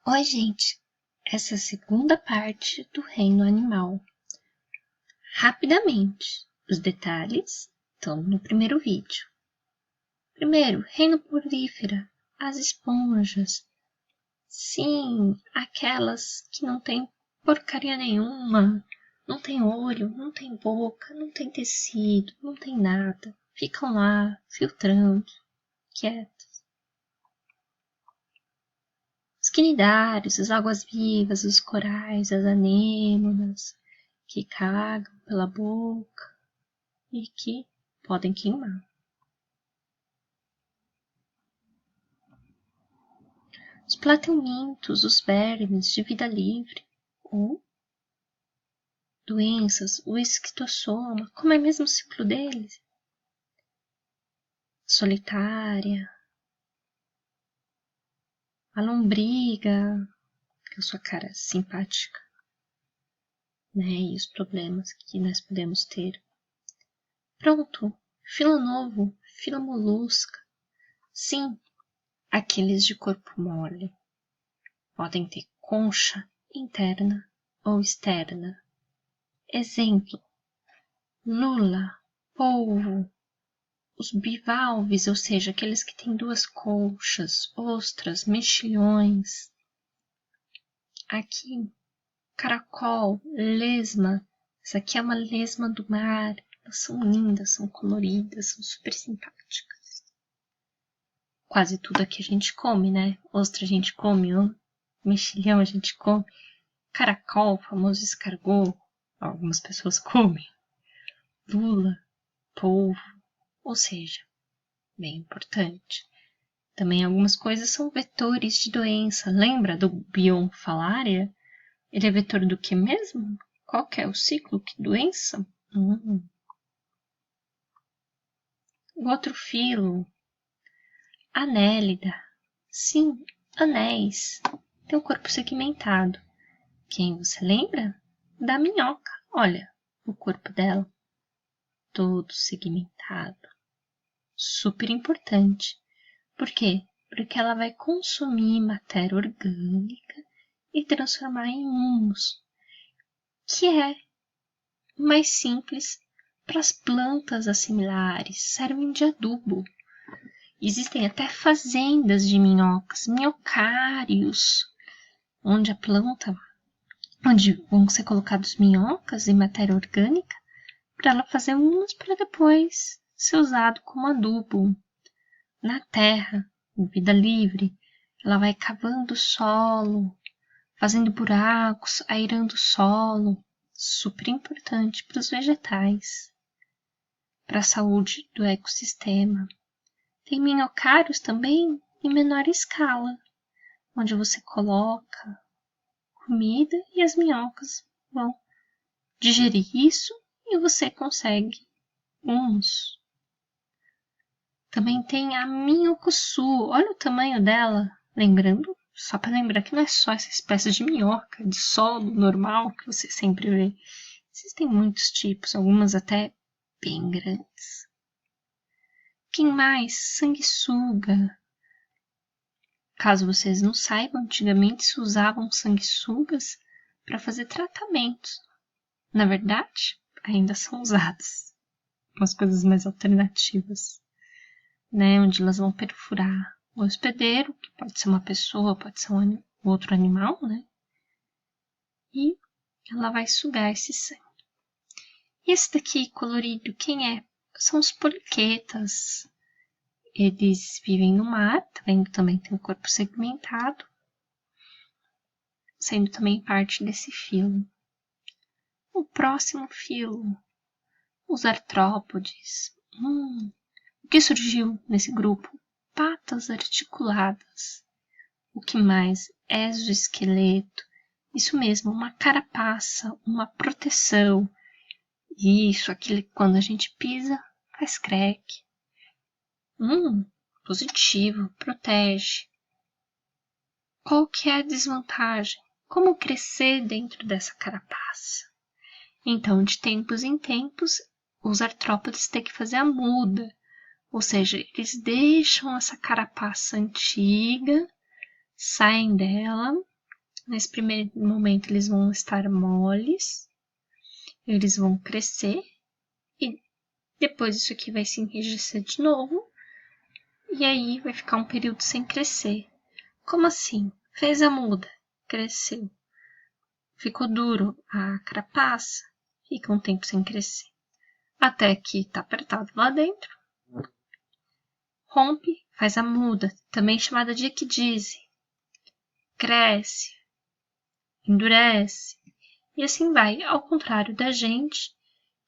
Oi, gente! Essa é a segunda parte do reino animal. Rapidamente, os detalhes estão no primeiro vídeo. Primeiro, reino porífera, as esponjas. Sim, aquelas que não tem porcaria nenhuma, não tem olho, não tem boca, não tem tecido, não tem nada. Ficam lá, filtrando, quietas. Os quinidários, as águas-vivas, os corais, as anêmonas, que cagam pela boca e que podem queimar. Os plateumintos, os vermes de vida livre, ou doenças, o esquistossoma, como é mesmo o ciclo deles? Solitária, a lombriga, com a sua cara simpática, né? E os problemas que nós podemos ter. Pronto, fila novo, fila molusca. Sim, aqueles de corpo mole. Podem ter concha interna ou externa. Exemplo: lula, polvo, os bivalves, ou seja, aqueles que têm duas conchas, ostras, mexilhões. Aqui, caracol, lesma. Essa aqui é uma lesma do mar. Elas são lindas, são coloridas, são super simpáticas. Quase tudo aqui a gente come, né? Ostra a gente come, mexilhão a gente come. Caracol, famoso escargot, algumas pessoas comem. Lula, polvo, ou seja, bem importante. Também algumas coisas são vetores de doença. Lembra do Bion Falaria? Ele é vetor do que mesmo? Qual que é o ciclo? Que doença? O outro filo, Anélida. Sim, anéis. Tem um corpo segmentado. Quem você lembra? Da minhoca. Olha, o corpo dela. Todo segmentado. Super importante. Por quê? Porque ela vai consumir matéria orgânica e transformar em humus, que é mais simples para as plantas assimilares, servem de adubo. Existem até fazendas de minhocas, minhocários, onde a planta, onde vão ser colocados minhocas e matéria orgânica para ela fazer humus para depois ser usado como adubo. Na terra, em vida livre, ela vai cavando o solo, fazendo buracos, airando o solo, super importante para os vegetais, para a saúde do ecossistema. Tem minhocários também em menor escala, onde você coloca comida e as minhocas vão digerir isso e você consegue humus. Também tem a minhocussu, olha o tamanho dela, lembrando, só para lembrar que não é só essa espécie de minhoca de solo normal que você sempre vê. Existem muitos tipos, algumas até bem grandes. Quem mais? Sanguessuga. Caso vocês não saibam, antigamente se usavam sanguessugas para fazer tratamentos. Na verdade, ainda são usadas. Umas coisas mais alternativas, né? Onde elas vão perfurar o hospedeiro, que pode ser uma pessoa, pode ser um outro animal, né? E ela vai sugar esse sangue. E esse daqui, colorido, quem é? São os poliquetas. Eles vivem no mar, também tem um corpo segmentado, sendo também parte desse filo. O próximo filo, os artrópodes. O que surgiu nesse grupo? Patas articuladas. O que mais? Exoesqueleto. Isso mesmo, uma carapaça, uma proteção. Isso, aquilo que quando a gente pisa, faz crack. Positivo, protege. Qual que é a desvantagem? Como crescer dentro dessa carapaça? Então, de tempos em tempos, os artrópodes têm que fazer a muda. Ou seja, eles deixam essa carapaça antiga, saem dela Nesse primeiro momento eles vão estar moles, eles vão crescer e depois isso aqui vai se enrijecer de novo e aí vai ficar um período sem crescer. Como assim? Fez a muda, cresceu. Ficou duro a carapaça, fica um tempo sem crescer. Até que está apertado lá dentro. Rompe, faz a muda, também chamada de equidise. Cresce, endurece. E assim vai, ao contrário da gente,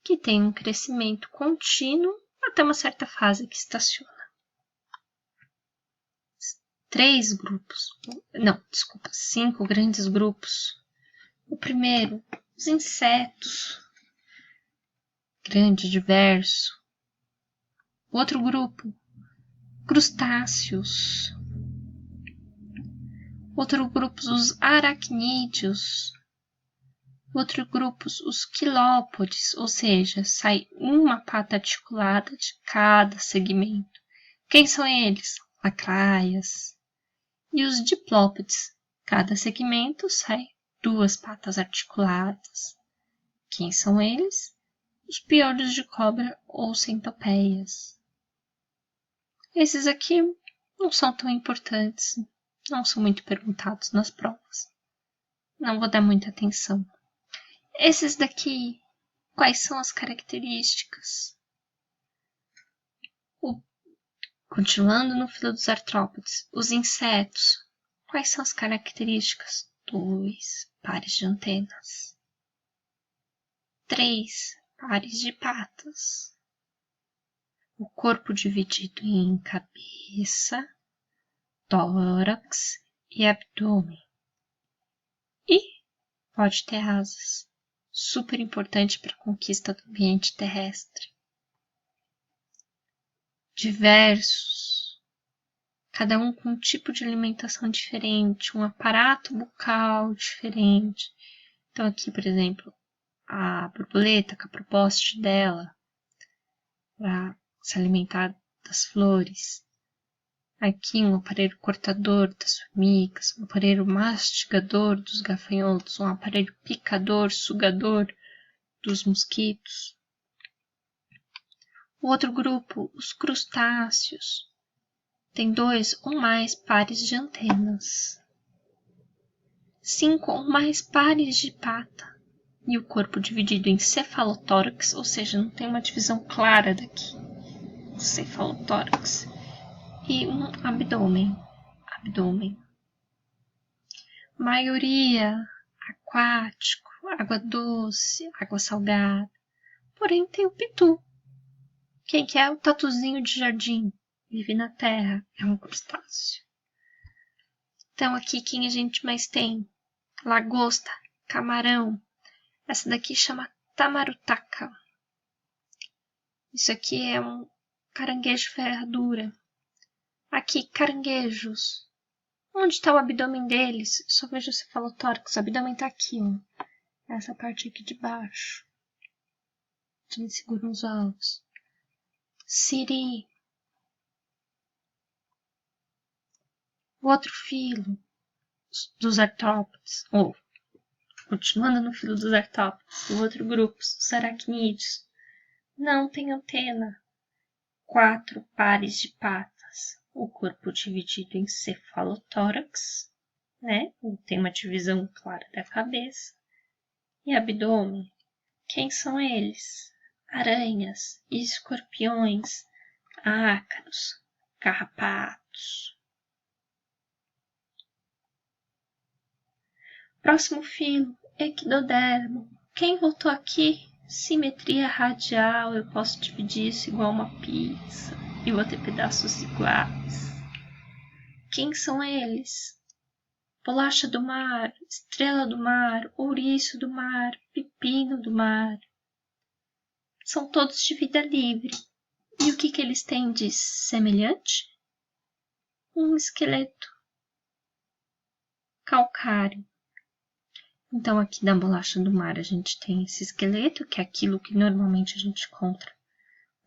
que tem um crescimento contínuo até uma certa fase que estaciona. 5 grandes grupos. O primeiro, os insetos, grande, diverso. O outro grupo, crustáceos. Outro grupo, os aracnídeos. Outro grupo, os quilópodes, ou seja, sai uma pata articulada de cada segmento. Quem são eles? Lacraias. E os diplópodes, cada segmento sai 2 patas articuladas. Quem são eles? Os piolhos de cobra ou centopeias. Esses aqui não são tão importantes, não são muito perguntados nas provas. Não vou dar muita atenção. Esses daqui, quais são as características? Continuando no filo dos artrópodes, os insetos, quais são as características? 2 pares de antenas. 3 pares de patas. O corpo dividido em cabeça, tórax e abdômen. E pode ter asas. Super importante para a conquista do ambiente terrestre. Diversos. Cada um com um tipo de alimentação diferente, um aparato bucal diferente. Então aqui, por exemplo, a borboleta, com a proposta dela, para se alimentar das flores. Aqui um aparelho cortador das formigas, um aparelho mastigador dos gafanhotos, um aparelho picador, sugador dos mosquitos. O outro grupo, os crustáceos, tem 2 ou mais pares de antenas, 5 ou mais pares de pata e o corpo dividido em cefalotórax, ou seja, não tem uma divisão clara daqui, cefalotórax, e um abdômen. Maioria aquático, água doce, água salgada, porém tem o pitu. Quem que é? O tatuzinho de jardim, vive na terra, é um crustáceo. Então aqui quem a gente mais tem? Lagosta, camarão. Essa daqui chama tamarutaca. Isso aqui é um caranguejo ferradura. Aqui, caranguejos. Onde está o abdômen deles? Só vejo o cefalotórax. O abdômen está aqui, ó. Essa parte aqui de baixo. Onde seguram os ovos. Siri. O outro filo dos artrópodes. Continuando no filo dos artrópodes. O outro grupo, os aracnídeos. Não tem antena. 4 pares de patas. O corpo dividido em cefalotórax, né? Tem uma divisão clara da cabeça. E abdômen. Quem são eles? Aranhas, escorpiões, ácaros, carrapatos. Próximo filo, equidodermo. Quem voltou aqui? Simetria radial. Eu posso dividir isso igual uma pizza e vou ter pedaços iguais. Quem são eles? Bolacha do mar, estrela do mar, ouriço do mar, pepino do mar. São todos de vida livre. E o que eles têm de semelhante? Um esqueleto calcário. Então aqui na bolacha do mar a gente tem esse esqueleto, que é aquilo que normalmente a gente encontra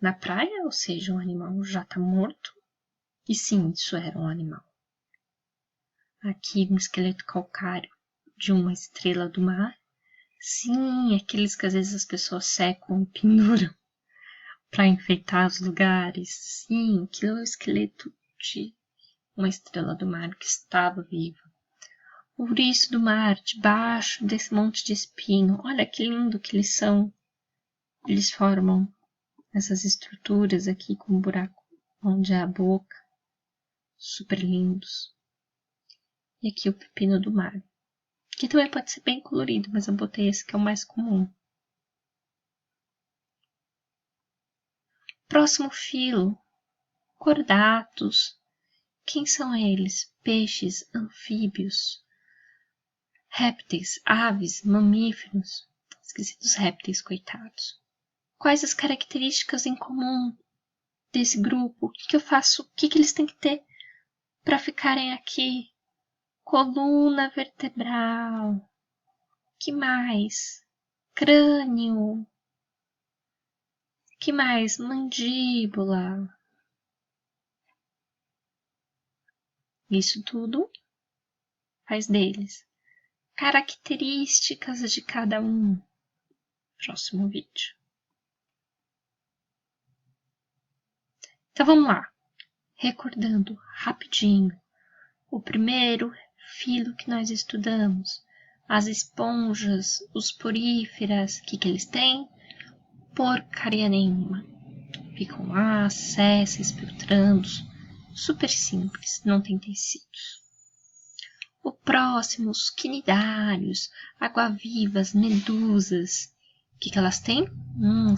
na praia, ou seja, um animal já está morto. E sim, isso era um animal. Aqui um esqueleto calcário de uma estrela do mar. Sim, aqueles que às vezes as pessoas secam e penduram para enfeitar os lugares. Sim, aquilo é o esqueleto de uma estrela do mar que estava viva. O ouriço do mar, debaixo desse monte de espinho. Olha que lindo que eles são. Eles formam essas estruturas aqui com um buraco onde é a boca. Super lindos. E aqui o pepino do mar. Que também pode ser bem colorido, mas eu botei esse que é o mais comum. Próximo filo. Cordatos. Quem são eles? Peixes, anfíbios, répteis, aves, mamíferos. Esqueci dos répteis, coitados. Quais as características em comum desse grupo? O que eu faço? O que eles têm que ter para ficarem aqui? Coluna vertebral. Que mais? Crânio. Que mais? Mandíbula. Isso tudo faz deles características de cada um. Próximo vídeo. Então vamos lá. Recordando rapidinho. O primeiro filo que nós estudamos. As esponjas, os poríferas, o que eles têm? Porcaria nenhuma. Ficam lá, césseis, filtrando. Super simples, não tem tecidos. O próximo, os quinidários, água-vivas, medusas. O que elas têm?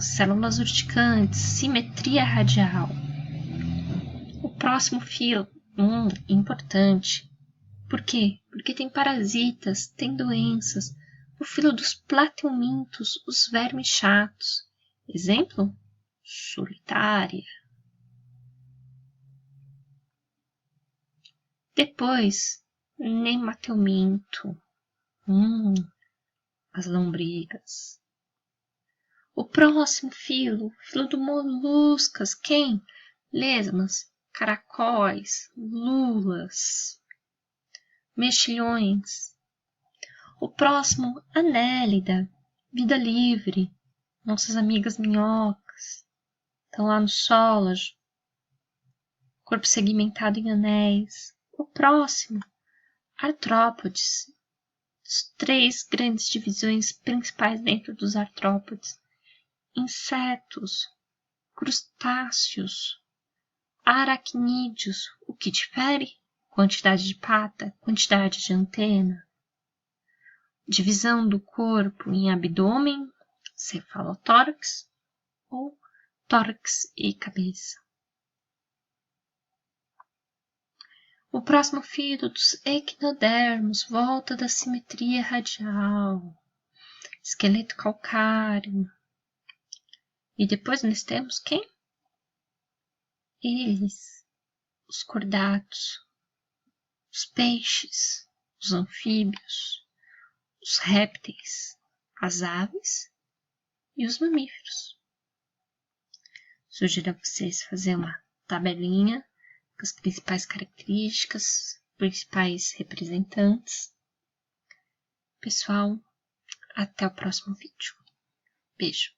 Células urticantes, simetria radial. O próximo filo, importante. Por quê? Porque tem parasitas, tem doenças. O filo dos plateumintos, os vermes chatos. Exemplo? Solitária. Depois, nemateuminto. As lombrigas. O próximo filo do moluscas. Quem? Lesmas, caracóis, lulas, mexilhões. O próximo, Annelida, vida livre. Nossas amigas minhocas. Estão lá no sólago. Corpo segmentado em anéis. O próximo, artrópodes. As 3 grandes divisões principais dentro dos artrópodes. Insetos, crustáceos, aracnídeos. O que difere? Quantidade de pata, quantidade de antena. Divisão do corpo em abdômen, cefalotórax ou tórax e cabeça. O próximo filo dos equinodermos, volta da simetria radial, esqueleto calcáreo. E depois nós temos quem? Eles, os cordatos, os peixes, os anfíbios, os répteis, as aves e os mamíferos. Sugiro a vocês fazer uma tabelinha com as principais características, principais representantes. Pessoal, até o próximo vídeo. Beijo!